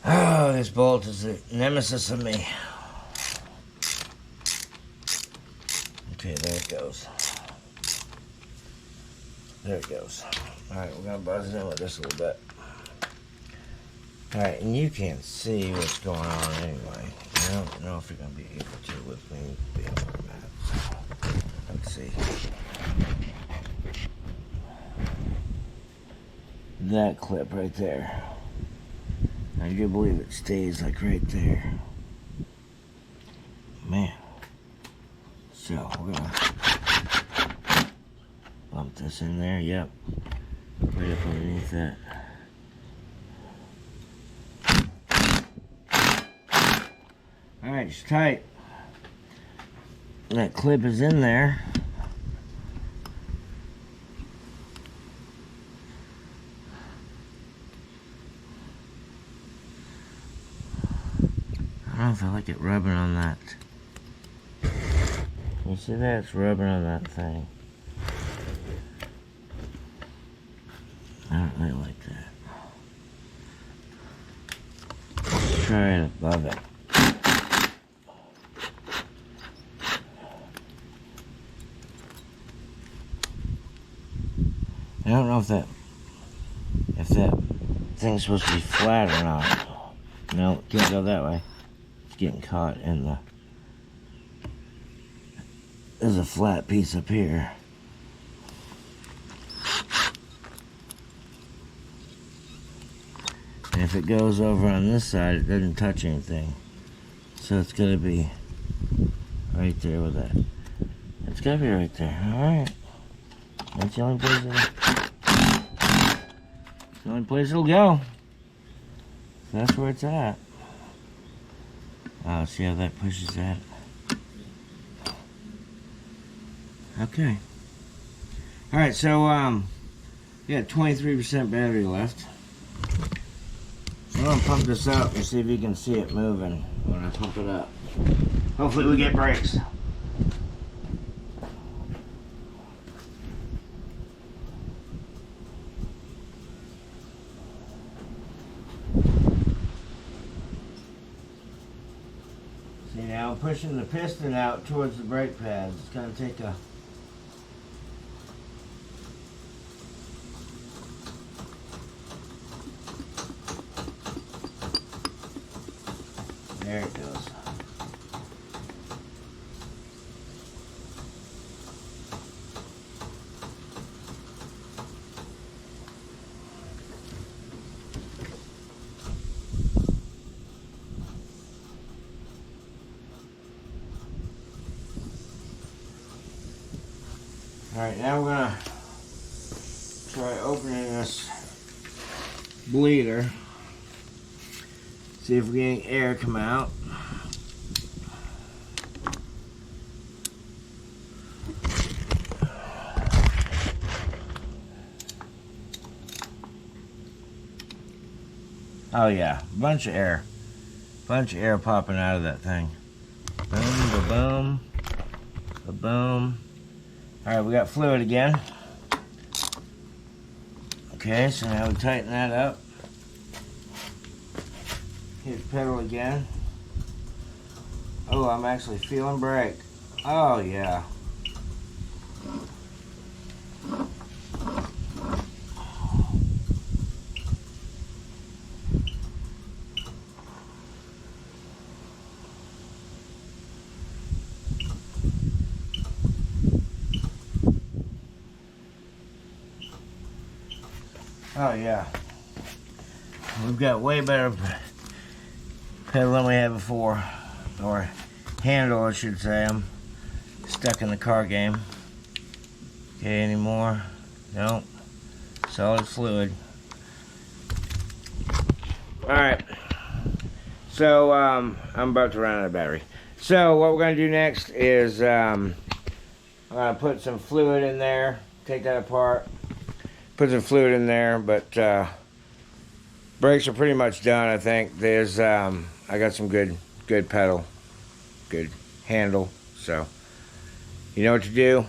Oh, this bolt is the nemesis of me. Okay, there it goes. There it goes. Alright, we're going to buzz in with this a little bit. Alright, and you can't see what's going on anyway. I don't know if you're going to be able to with me being on the map. Let's see. That clip right there. I do believe it stays like right there. Man, put this in there. Yep. Right up underneath that. Alright, it's tight. That clip is in there. I don't know if I like it rubbing on that. You see that? It's rubbing on that thing. I don't really like that. Let's try it above it. I don't know if that thing's supposed to be flat or not. No, it can't go that way. It's getting caught in the... There's a flat piece up here. And if it goes over on this side, it doesn't touch anything. So it's gotta be right there with that. It's gotta be right there. Alright. That's the only place it'll go. So that's where it's at. Oh, see how that pushes that? Okay. Alright, so we got 23% battery left. I'm gonna pump this up and see if you can see it moving when I pump it up. Hopefully we get brakes. See, now I'm pushing the piston out towards the brake pads. It's gonna take a... There it goes. Alright, now we're gonna try opening this bleeder. See if we get any air come out. Oh yeah, bunch of air popping out of that thing. Boom, ba-boom, ba-boom. All right, we got fluid again. Okay, so now we tighten that up. Hit the pedal again. Oh, I'm actually feeling brake. Oh yeah. Oh yeah. We've got way better pedal than we had before. Or handle, I should say. I'm stuck in the car game. Okay, any more? Nope. Solid fluid. Alright. So, I'm about to run out of battery. So, what we're going to do next is, I'm going to put some fluid in there. Take that apart. Put some fluid in there, but brakes are pretty much done, I think. There's, I got some good pedal, good handle, so you know what to do.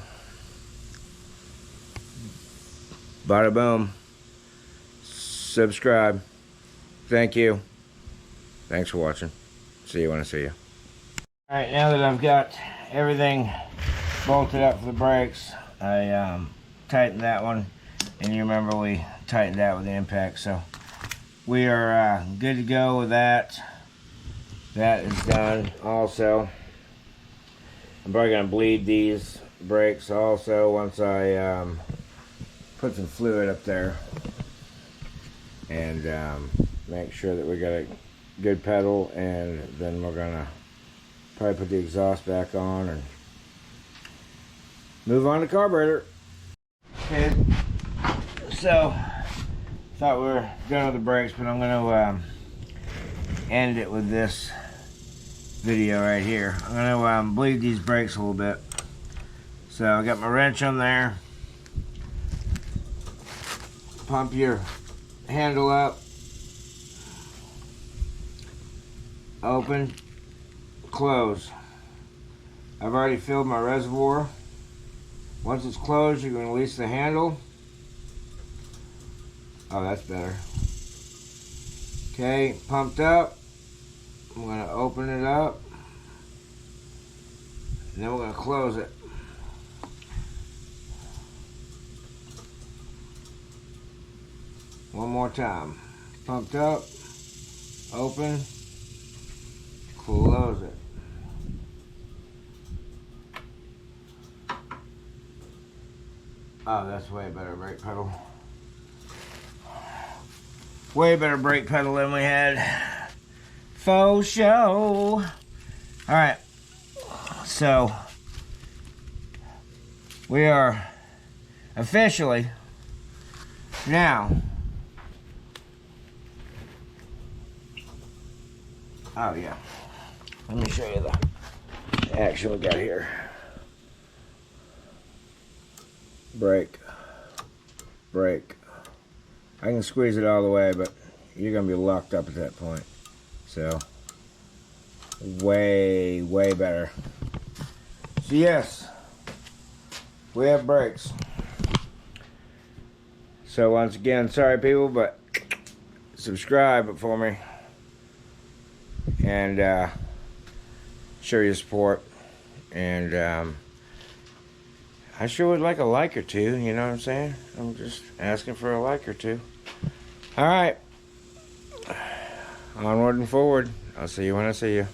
Bada boom. Subscribe. Thank you. Thanks for watching. See you when I see you. Alright, now that I've got everything bolted up for the brakes, I tightened that one. And you remember we tightened that with the impact, so we are good to go with that. That is done also. I'm probably going to bleed these brakes also once I put some fluid up there. And make sure that we got a good pedal, and then we're going to probably put the exhaust back on and move on to carburetor. Okay, so thought we were done with the brakes, but I'm gonna end it with this video right here. I'm gonna bleed these brakes a little bit. So I got my wrench on there. Pump your handle up. Open, close. I've already filled my reservoir. Once it's closed, you're going to release the handle. Oh, that's better. Okay, pumped up. I'm going to open it up. And then we're going to close it. One more time. Pumped up. Open. Close it. Oh, that's way better brake pedal. Way better brake pedal than we had. Faux show. Alright. So, we are officially now. Oh, yeah. Let me show you the action we got here. Brake. Brake. I can squeeze it all the way, but you're going to be locked up at that point. So, way, way better. So, yes, we have brakes. So, once again, sorry people, but subscribe for me. And show your support. And I sure would like a like or two, you know what I'm saying? I'm just asking for a like or two. Alright. Onward and forward. I'll see you when I see you.